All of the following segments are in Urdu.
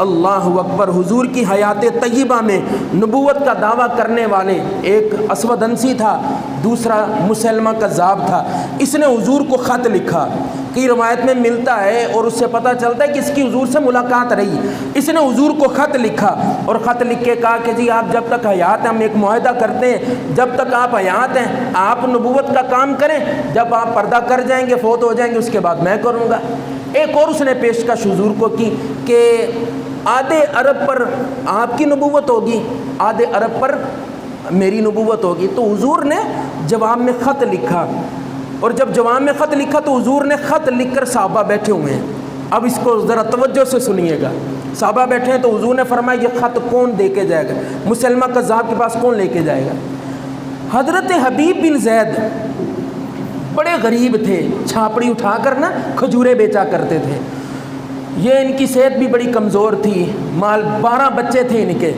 اللہ اکبر، حضور کی حیات طیبہ میں نبوت کا دعویٰ کرنے والے ایک اسود انسی تھا، دوسرا مسلمہ کذاب تھا۔ اس نے حضور کو خط لکھا، کی روایت میں ملتا ہے اور اس سے پتہ چلتا ہے کہ اس کی حضور سے ملاقات رہی۔ اس نے حضور کو خط لکھا اور خط لکھ کے کہا کہ جی آپ جب تک حیات ہیں، ہم ایک معاہدہ کرتے ہیں، جب تک آپ حیات ہیں آپ نبوت کا کام کریں، جب آپ پردہ کر جائیں گے، فوت ہو جائیں گے، اس کے بعد میں کروں گا۔ ایک اور اس نے پیشکش حضور کو کی کہ آدھے عرب پر آپ کی نبوت ہوگی، آدھے عرب پر میری نبوت ہوگی۔ تو حضور نے جواب میں خط لکھا، اور جب جواب میں خط لکھا تو حضور نے خط لکھ کر صحابہ بیٹھے ہوئے ہیں، اب اس کو ذرا توجہ سے سنیے گا۔ صحابہ بیٹھے ہیں تو حضور نے فرمایا یہ خط کون دے کے جائے گا، مسلمہ کذاب کے پاس کون لے کے جائے گا؟ حضرت حبیب بن زید بڑے غریب تھے، چھاپڑی اٹھا کر نا کھجورے بیچا کرتے تھے۔ یہ ان کی صحت بھی بڑی کمزور تھی، 12 بچے تھے ان کے،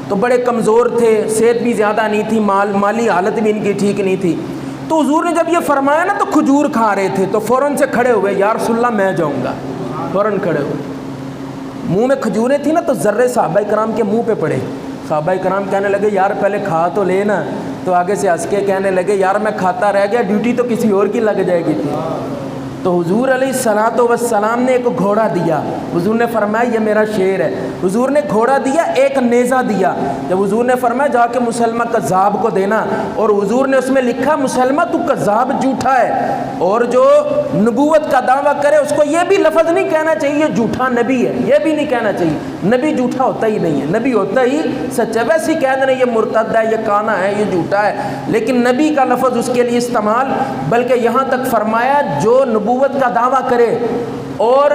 تو بڑے کمزور تھے، صحت بھی زیادہ نہیں تھی، مالی حالت بھی ان کی ٹھیک نہیں تھی۔ تو حضور نے جب یہ فرمایا نا تو کھجور کھا رہے تھے، تو فوراً سے کھڑے ہوئے، یا رسول اللہ میں جاؤں گا، فوراً کھڑے ہوئے۔ منہ میں کھجوریں تھیں نا تو ذرے صحابہ کرام کے منہ پہ پڑے۔ صحابہ کرام کہنے لگے یار پہلے کھا تو لینا، تو آگے سے ہنس کے کہنے لگے یار میں کھاتا رہ گیا، ڈیوٹی تو کسی اور کی لگ جائے گی تھی۔ تو حضور علیہ الصلوۃ والسلام نے ایک گھوڑا دیا، حضور نے فرمایا یہ میرا شیر ہے۔ حضور نے گھوڑا دیا، ایک نیزہ دیا، جب حضور نے فرمایا جا کے مسلمہ کذاب کو دینا، اور حضور نے اس میں لکھا مسلمہ تو کذاب جھوٹا ہے، اور جو نبوت کا دعویٰ کرے اس کو یہ بھی لفظ نہیں کہنا چاہیے جھوٹا نبی ہے، یہ بھی نہیں کہنا چاہیے، نبی جھوٹا ہوتا ہی نہیں ہے، نبی ہوتا ہی سچا۔ ویسے ہی کہہ دینا یہ مرتد ہے، یہ کانا ہے، یہ جھوٹا ہے، لیکن نبی کا لفظ اس کے لیے استعمال، بلکہ یہاں تک فرمایا جو نبوت کا دعویٰ کرے اور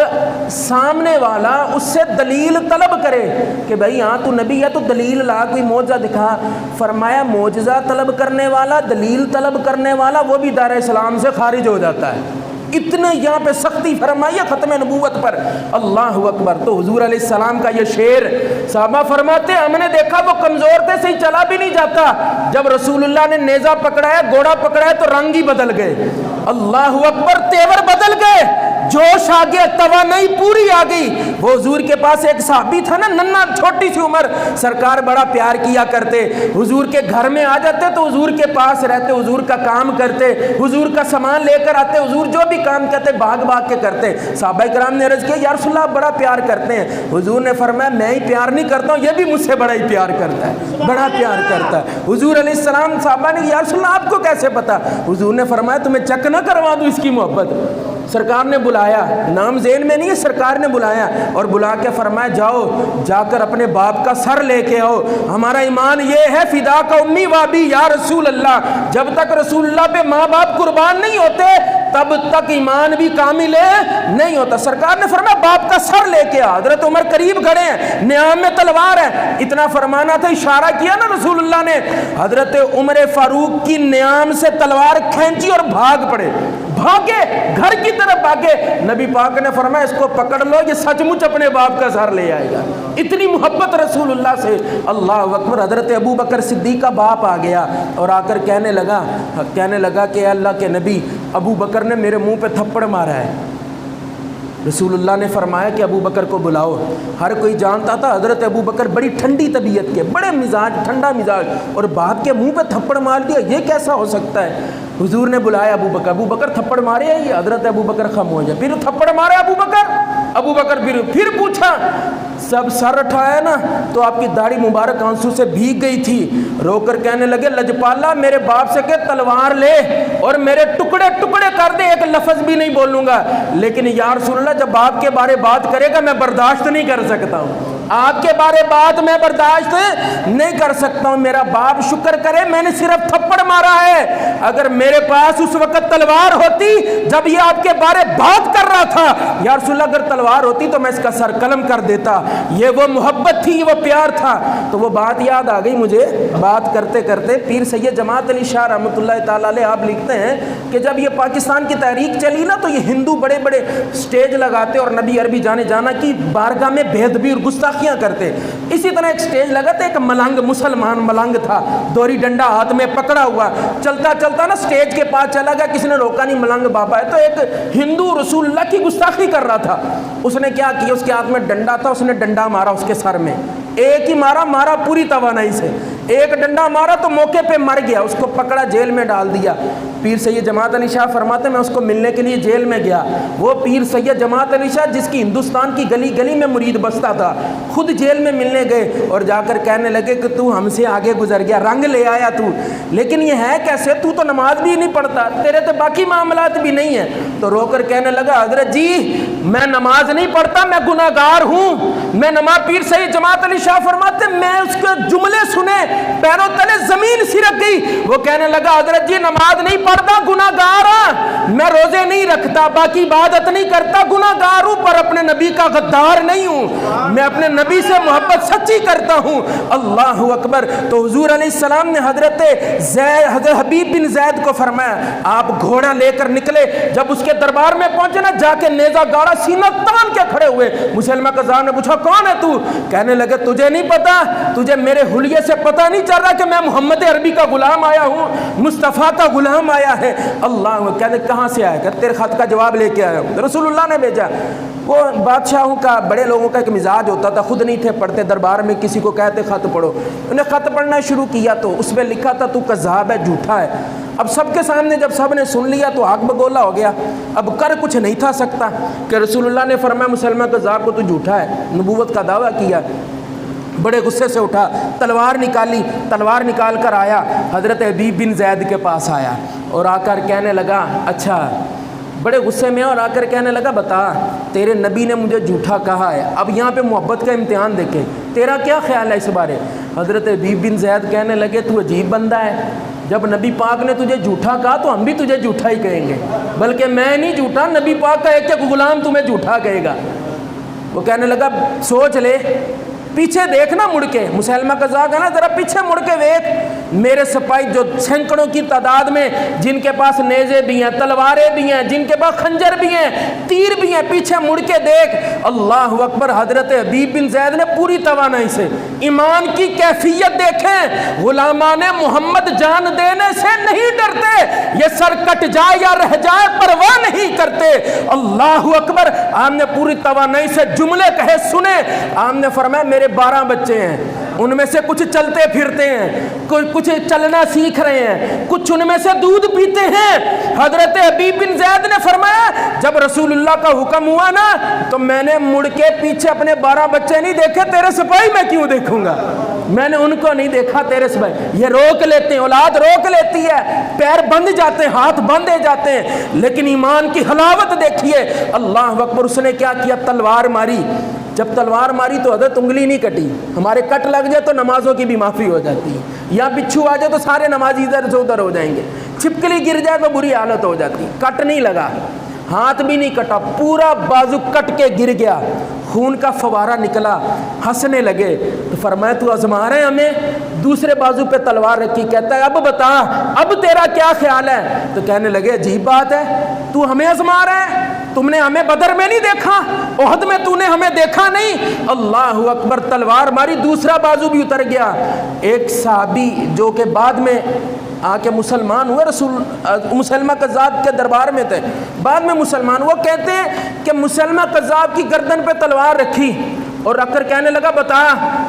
سامنے والا اس سے دلیل طلب کرے کہ بھئی ہاں تو نبی ہے تو دلیل لا، کوئی معجزہ دکھا، فرمایا معجزہ طلب کرنے والا، دلیل طلب کرنے والا وہ بھی دار اسلام سے خارج ہو جاتا ہے۔ اتنے یہاں پہ سختی فرمائی ہے ختم نبوت پر، اللہ اکبر۔ تو حضور علیہ السلام کا یہ شعر، صحابہ فرماتے ہیں ہم نے دیکھا وہ کمزور تھے، صحیح چلا بھی نہیں جاتا، جب رسول اللہ نے نیزہ پکڑایا، گھوڑا پکڑایا تو رنگ ہی بدل گئے، اللہ اکبر، تیور بدل گئے، جوش آ گیا، توانائی پوری آ گئی۔ وہ حضور کے پاس ایک صحابی تھا نا، ننھا چھوٹی سی عمر، سرکار بڑا پیار کیا کرتے، حضور کے گھر میں آ جاتے تو حضور کے پاس رہتے، حضور کا کام کرتے، حضور کا سامان لے کر آتے، حضور جو بھی کام کہتے بھاگ بھاگ کے کرتے۔ صحابہ کرام نے عرض کیا یا رسول اللہ آپ بڑا پیار کرتے ہیں، حضور نے فرمایا میں ہی پیار نہیں کرتا ہوں، یہ بھی مجھ سے بڑا ہی پیار کرتا ہے، بڑا پیار کرتا ہے۔ حضور علیہ السلام صحابہ نے یا رسول اللہ آپ کو کیسے پتا؟ حضور نے فرمایا تمہیں چیک نہ کروا دوں اس کی محبت؟ سرکار نے بلایا، نام ذہن میں نہیں ہے، سرکار نے بلایا اور بلا کے فرمایا جاؤ جا کر اپنے باپ کا سر لے کے آؤ، ہمارا ایمان یہ ہے فدا کا امی و ابی یا رسول اللہ، جب تک رسول اللہ پہ ماں باپ قربان نہیں ہوتے تب تک ایمان بھی کامل نہیں ہوتا۔ سرکار نے فرمایا باپ کا سر لے کے آ، حضرت عمر قریب کھڑے ہیں، نیام میں تلوار ہے، اتنا فرمانا تھا، اشارہ کیا نا رسول اللہ نے، حضرت عمر فاروق کی نیام سے تلوار کھینچی اور بھاگ پڑے، بھاگے گھر کی طرف بھاگے، نبی پاک نے فرمایا اس کو پکڑ لو، یہ سچ مچ اپنے باپ کا سر لے آئے گا، اتنی محبت رسول اللہ سے، اللہ اکبر۔ حضرت ابو بکر صدیق کا باپ آ گیا اور آ کر کہنے لگا کہ اللہ کے نبی ابو بکر نے میرے منہ پہ تھپڑ مارا ہے۔ رسول اللہ نے فرمایا کہ ابو بکر کو بلاؤ۔ ہر کوئی جانتا تھا حضرت ابو بکر بڑی ٹھنڈی طبیعت کے، بڑے مزاج، ٹھنڈا مزاج، اور باپ کے منہ پہ تھپڑ مار دیا، یہ کیسا ہو سکتا ہے؟ حضور نے بلایا ابو بکر تھپڑ مارے ہیں، یہ حضرت ابو بکر خاموش ہے، پھر تھپڑ مارے ابو بکر پھر پوچھا، سب سر اٹھایا نا تو آپ کی داڑھی مبارک آنسو سے بھیگ گئی تھی، رو کر کہنے لگے لجپالا میرے باپ سے کہ تلوار لے اور میرے ٹکڑے ٹکڑے کر دے، ایک لفظ بھی نہیں بولوں گا، لیکن یا رسول اللہ جب باپ کے بارے بات کرے گا میں برداشت نہیں کر سکتا ہوں، آپ کے بارے بات میں برداشت نہیں کر سکتا ہوں، میرا باپ شکر کرے میں نے صرف تھپڑ مارا ہے، اگر میرے پاس اس وقت تلوار ہوتی جب یہ آپ کے بارے بات کر رہا تھا، یا رسول اللہ اگر تلوار ہوتی تو میں اس کا سر قلم کر دیتا، یہ وہ محبت تھی، وہ پیار تھا۔ تو وہ بات یاد آ گئی مجھے، بات کرتے کرتے پیر سید جماعت علی شاہ رحمۃ اللہ تعالیٰ علیہ آپ لکھتے ہیں کہ جب یہ پاکستان کی تحریک چلی نا تو یہ ہندو بڑے بڑے سٹیج لگاتے اور نبی عربی جانے جانا کی بارگاہ میں بے ادبی اور گستاخی گستاخیاں کرتے. اسی طرح ایک سٹیج لگا تھا, ایک ملنگ مسلمان ملنگ تھا, دوری ڈنڈا ہاتھ میں پکڑا ہوا, چلتا چلتا نا سٹیج کے پاس چلا گیا, کسی نے روکا نہیں, ملنگ بابا ہے. تو ایک ہندو رسول اللہ کی گستاخی کر رہا تھا, اس نے کیا کیا, اس کے ہاتھ میں ڈنڈا تھا, اس نے ڈنڈا مارا اس کے سر میں, ایک ہی مارا پوری توانائی سے, ایک ڈنڈا مارا تو موقع پہ مر گیا, اس کو پکڑا جیل میں ڈال دیا. پیر سید جماعت علی شاہ فرماتے میں اس کو ملنے کے لیے جیل میں گیا, وہ پیر سید جماعت علی شاہ جس کی ہندوستان کی گلی گلی میں مرید بستا تھا, خود جیل میں ملنے گئے اور جا کر کہنے لگے کہ تو ہم سے آگے گزر گیا, رنگ لے آیا تو, لیکن یہ ہے کیسے, تو نماز بھی نہیں پڑھتا, تیرے تو باقی معاملات بھی نہیں ہیں. تو رو کر کہنے لگا حضرت جی میں نماز نہیں پڑھتا, میں گناہ گار ہوں, میں نماز. پیر سید جماعت علی شاہ فرماتے میں اس کے جملے سنے پیروں تلے زمین سرک گئی. وہ کہنے لگا حضرت جی نماز نہیں پڑھتا, گناہ گار ہوں, میں روزے نہیں رکھتا, باقی عبادت نہیں کرتا, گناہ گار ہوں, پر اپنے نبی کا غدار نہیں ہوں, میں اپنے نبی سے محبت سچی کرتا ہوں. اللہ اکبر. تو حضور علیہ السلام نے حضرت حبیب بن زید کو فرمایا آپ گھوڑا لے کر نکلے, جب اس کے دربار میں پہنچے نا, جا کے نیزہ گاڑا, سینہ تان کے کھڑے ہوئے. مسلمہ قذاب نے پوچھا کون ہے تو؟ کہنے لگے تجھے نہیں پتا, تجھے میرے حلیے سے پتہ نہیں چل رہا کہ میں محمد عربی کا غلام آیا ہوں, مصطفیٰ کا غلام آیا ہے. اللہ کہتے کہاں سے آیا, کہ تیرے خط کا جواب لے کے آیا ہوں, رسول اللہ نے بھیجا. وہ بادشاہوں کا, بڑے لوگوں کا ایک مزاج ہوتا تھا, خود نہیں تھے پڑھتے, دربار میں کسی کو کہتے خط پڑھو, انہیں خط پڑھنا شروع کیا تو اس میں لکھا تھا تو کذاب ہے, جھوٹا ہے. اب سب کے سامنے جب سب نے سن لیا تو آگ بگولا ہو گیا, اب کر کچھ نہیں تھا سکتا. کہ رسول اللہ نے فرمایا مسلمہ کذاب کو تو جھوٹا ہے, نبوت کا دعویٰ کیا. بڑے غصے سے اٹھا, تلوار نکالی, تلوار نکال کر آیا, حضرت حبیب بن زید کے پاس آیا اور آ کر کہنے لگا اچھا, بڑے غصے میں, اور آ کر کہنے لگا بتا تیرے نبی نے مجھے جھوٹا کہا ہے, اب یہاں پہ محبت کا امتحان دیکھیں, تیرا کیا خیال ہے اس بارے. حضرت حبیب بن زید کہنے لگے تو عجیب بندہ ہے, جب نبی پاک نے تجھے جھوٹا کہا تو ہم بھی تجھے جھوٹا ہی کہیں گے, بلکہ میں نہیں جھوٹا, نبی پاک کا ایک ایک غلام تمہیں جھوٹا کہے گا. وہ کہنے لگا سوچ لے, پیچھے دیکھنا مڑ کے, مسلمہ قذاب ہے نا, ذرا پیچھے مڑ کے دیکھ, میرے سپاہی جو سینکڑوں کی تعداد میں, جن کے پاس نیزے بھی ہیں, تلواریں بھی ہیں, جن کے پاس خنجر بھی ہیں, تیر بھی ہیں, پیچھے مڑ کے دیکھ. اللہ اکبر. حضرت حبیب بن زید نے پوری توانائی سے ایمان کی کیفیت دیکھیں, غلامان محمد جان دینے سے نہیں ڈرتے, یہ سر کٹ جائے یا رہ جائے پرواہ نہیں کرتے. اللہ اکبر. آپ نے پوری توانائی سے جملے کہے سنے. آپ نے فرمایا میرے 12 بچے ہیں, ان میں سے کچھ چلتے پھرتے ہیں, کچھ چلنا سیکھ رہے ہیں, کچھ ان میں سے دودھ پیتے ہیں. حضرت حبیب بن زید نے فرمایا جب رسول اللہ کا حکم ہوا نا تو میں نے مڑ کے پیچھے اپنے 12 بچے نہیں دیکھے, تیرے سپاہی میں کیوں دیکھوں گا, میں نے ان کو نہیں دیکھا, تیرے سپاہی. یہ روک لیتے ہیں, اولاد روک لیتی ہے, پیر بند جاتے ہیں, ہاتھ بندھے جاتے ہیں, لیکن ایمان کی حلاوت دیکھیے. اللہ اکبر. اس نے کیا کیا, تلوار ماری. جب تلوار ماری تو حضرت انگلی نہیں کٹی, ہمارے کٹ لگ جائے تو نمازوں کی بھی معافی ہو جاتی ہے, یا بچھو آ جائے تو سارے نمازی ادھر سے ادھر ہو جائیں گے, چھپکلی گر جائے تو بری حالت ہو جاتی. کٹ نہیں لگا, ہاتھ بھی نہیں کٹا, پورا بازو کٹ کے گر گیا, خون کا فوارہ نکلا. ہنسنے لگے تو فرمایا تو آزما رہے ہمیں, دوسرے بازو پہ تلوار رکھی, کہتا ہے اب بتا اب تیرا کیا خیال ہے. تو کہنے لگے عجیب بات ہے, تو ہمیں آزما رہا ہے, تم نے ہمیں بدر میں نہیں دیکھا, احد میں تو نے ہمیں دیکھا نہیں. اللہ اکبر. تلوار ماری, دوسرا بازو بھی اتر گیا. ایک صحابی جو کہ بعد میں آ کے مسلمان ہوئے, مسلمہ قذاب کے دربار میں تھے, بعد میں مسلمان, وہ کہتے ہیں کہ مسلمہ قذاب کی گردن پہ تلوار رکھی اور رکھ کر کہنے لگا بتا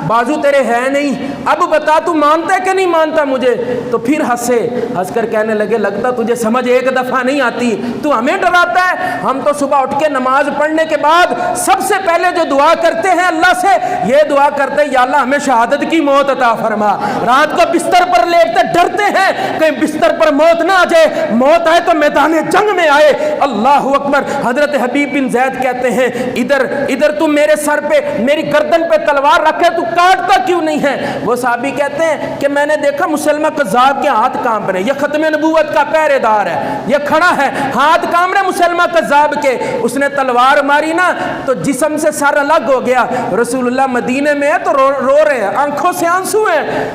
بازو تیرے ہے نہیں, اب بتا تو مانتا ہے کہ نہیں مانتا مجھے. تو پھر ہنسے, ہنس کر کہنے لگے لگتا تجھے سمجھ ایک دفعہ نہیں آتی, تو ہمیں ڈراتا ہے. ہم تو صبح اٹھ کے نماز پڑھنے کے بعد سب سے پہلے جو دعا کرتے ہیں اللہ سے, یہ دعا کرتے ہیں یا اللہ ہمیں شہادت کی موت عطا فرما. رات کو بستر پر لیٹتے ڈرتے ہیں کہیں بستر پر موت نہ آ جائے, موت آئے تو میدان جنگ میں آئے. اللہ اکبر. حضرت حبیب بن زید کہتے ہیں ادھر تو میرے سر پہ, میری گردن پہ تلوار رکھے, تو کاٹتا کیوں نہیں ہے. وہ صحابی کہتے ہیں کہ میں نے دیکھا مسلمہ قذاب کے ہاتھ کانپ رہے, یہ ختم نبوت کا پہرے دار ہے, یہ کھڑا ہے, ہاتھ کانپ رہے مسلمہ قذاب کے. اس نے تلوار ماری نا تو جسم سے سر الگ ہو گیا. رسول اللہ مدینے میں ہے تو رو رہے ہیں, آنکھوں سے آنسو ہیں.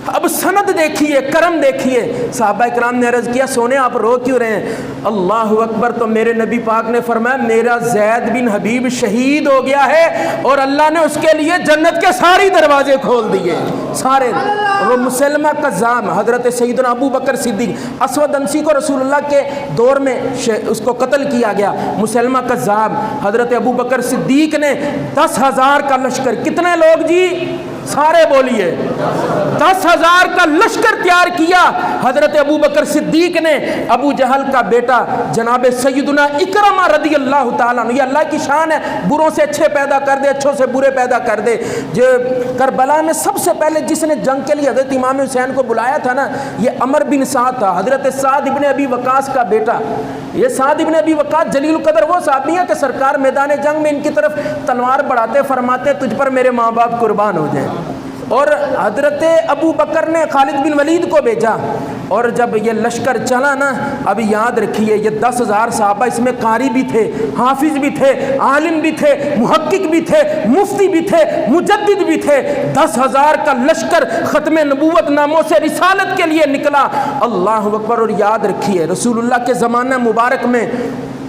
اب سند دیکھیے، کرم دیکھیے. صحابہ کرام نے عرض کیا سونے آپ رو کیوں رہے ہیں؟ اللہ اکبر. تو میرے نبی پاک نے فرمایا میرا زید بن حبیب شہید ہو گیا ہے اور اللہ نے اس کے لیے جنت کے سارے دروازے کھول دیے سارے. وہ مسلمہ کذاب حضرت سیدنا ابو بکر صدیق، اسود انسی کو رسول اللہ کے دور میں اس کو قتل کیا گیا. مسلمہ کذاب حضرت ابو بکر صدیق نے 10,000 کا لشکر، کتنے لوگ جی سارے بولیے، 10,000 کا لشکر تیار کیا. حضرت ابو بکر صدیق نے ابو جہل کا بیٹا جناب سیدنا اکرمہ رضی اللہ تعالیٰ عنہ، یہ اللہ کی شان ہے، بروں سے اچھے پیدا کر دے، اچھوں سے برے پیدا کر دے. جو کربلا میں سب سے پہلے جس نے جنگ کے لیے حضرت امام حسین کو بلایا تھا نا، یہ عمر بن سعد تھا، حضرت سعد ابن ابی وقاص کا بیٹا. یہ سعد ابن ابی وقاص جلیل القدر وہ صحابی ہیں کہ سرکار میدان جنگ میں ان کی طرف تلوار بڑھاتے فرماتے تجھ پر میرے ماں باپ قربان ہو جائیں. اور حضرت ابو بکر نے خالد بن ولید کو بھیجا. اور جب یہ لشکر چلا نا، اب یاد رکھیے یہ 10,000 صحابہ، اس میں قاری بھی تھے، حافظ بھی تھے، عالم بھی تھے، محقق بھی تھے، مفتی بھی تھے، مجدد بھی تھے. 10,000 کا لشکر ختم نبوت ناموں سے رسالت کے لیے نکلا. اللہ اکبر. اور یاد رکھیے رسول اللہ کے زمانہ مبارک میں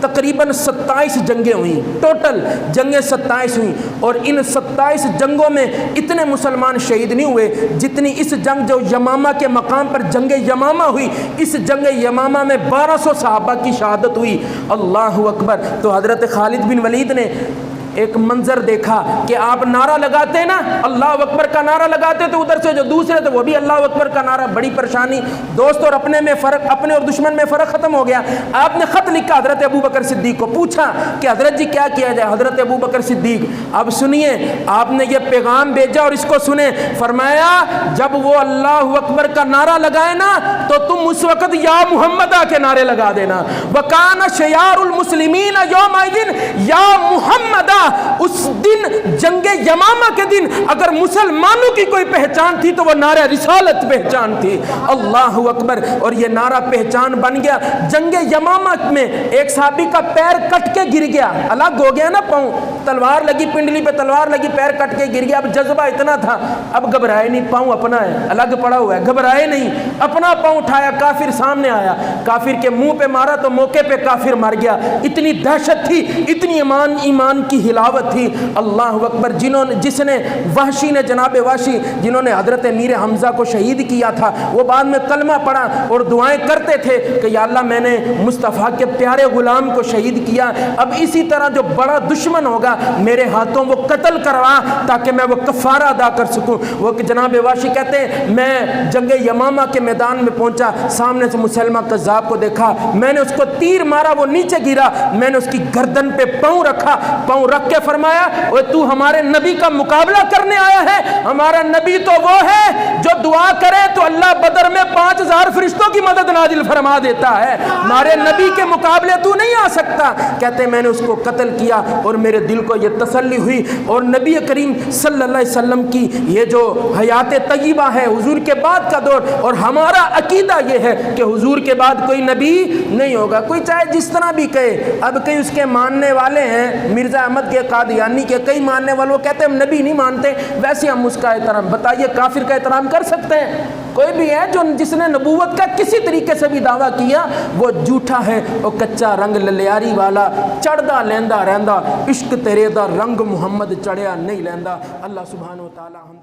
تقریباً 27 جنگیں ہوئیں، ٹوٹل جنگیں 27 ہوئیں. اور ان 27 جنگوں میں اتنے مسلمان شہید نہیں ہوئے جتنی اس جنگ جو یمامہ کے مقام پر جنگ یمامہ ہوئی، اس جنگ یمامہ میں 1200 صحابہ کی شہادت ہوئی. اللہ اکبر. تو حضرت خالد بن ولید نے ایک منظر دیکھا کہ آپ نعرہ لگاتے نا، اللہ اکبر کا نعرہ لگاتے تو ادھر سے جو دوسرے تھے وہ بھی اللہ اکبر کا نعرہ. بڑی پریشانی دوست، اور اپنے میں فرق، اپنے اور دشمن میں فرق ختم ہو گیا. آپ نے خط لکھا حضرت ابو بکر صدیق کو، پوچھا کہ حضرت جی کیا کیا جائے؟ حضرت ابو بکر صدیق اب سنیے، آپ نے یہ پیغام بھیجا اور اس کو سنیں. فرمایا جب وہ اللہ اکبر کا نعرہ لگائے نا تو تم اس وقت یا محمدہ کے نعرے لگا دینا. وَكَانَ شِعَارُ الْمُسْلِمِينَ يَوْمَئِذٍ یا محمدہ. اس دن جنگ یمامہ کے دن اگر مسلمانوں کی کوئی پہچان تھی تو وہ نعرہ رسالت پہچان تھی. اللہ اکبر. اور یہ نعرہ پہچان بن گیا. جنگ یمامہ میں ایک صحابی کا پیر کٹ کے گر گیا، الگ ہو گیا نا پاؤں، تلوار لگی پنڈلی پہ، تلوار لگی، پیر کٹ کے گر گیا. اب جذبہ اتنا تھا، اب گھبرائے نہیں، پاؤں اپنا ہے، الگ پڑا ہوا ہے، گھبرائے نہیں، اپنا پاؤں اٹھایا، کافر سامنے آیا، کافر کے منہ پہ مارا تو موقع پہ کافر مر گیا. اتنی دہشت تھی، اتنی ایمان کی ہلاوت تھی. اللہ اکبر. جس نے وحشی نے، جناب وحشی جنہوں نے حضرت امیر حمزہ کو شہید کیا تھا، وہ بعد میں کلمہ پڑھا اور دعائیں کرتے تھے کہ یا اللہ میں نے مصطفیٰ کے پیارے غلام کو شہید کیا، اب اسی طرح جو بڑا دشمن ہوگا میرے ہاتھوں وہ قتل کروا تاکہ میں وہ کفارہ ادا کر سکوں. وہ جناب وحشی کہتے ہیں میں جنگ یمامہ کے میدان میں پہنچا، سامنے سے مسلمہ کذاب کو دیکھا، میں نے اس کو تیر مارا، وہ نیچے گرا، میں نے اس کی گردن پہ پاؤں رکھا، پاؤں رکھ کے فرمایا اوے تو ہمارے نبی کا مقابلہ کرنے آیا ہے؟ ہمارا نبی تو وہ ہے جو دعا کرے تو اللہ بدر میں 5,000 فرشتوں کی مدد نازل فرما دیتا ہے. ہمارے نبی کے مقابلے تو نہیں آ سکتا. کہتے میں نے اس کو قتل کیا اور میرے دل کو یہ تسلی ہوئی. اور نبی کریم صلی اللہ علیہ وسلم کی یہ جو حیات طیبہ ہے، حضور کے بعد کا دور، اور ہمارا عقیدہ یہ ہے کہ حضور کے بعد کوئی نبی نہیں ہوگا. کوئی چاہے جس طرح بھی کہے، اب کئی اس کے ماننے والے ہیں، مرزا احمد کے قادیانی کے کئی ماننے والوں کہتے ہیں ہم نبی نہیں مانتے، ویسے ہم اس کا احترام، بتائیے کافر کا احترام کر سکتے ہیں؟ کوئی بھی ہے جو جس نے نبوت کا کسی طریقے سے بھی دعویٰ کیا وہ جھوٹا ہے. اور کچا رنگ للیاری والا چڑھدا لیندہ رہندا، عشق تیرے دا رنگ محمد چڑھیا نہیں لیندہ. اللہ سبحانہ و تعالی ہم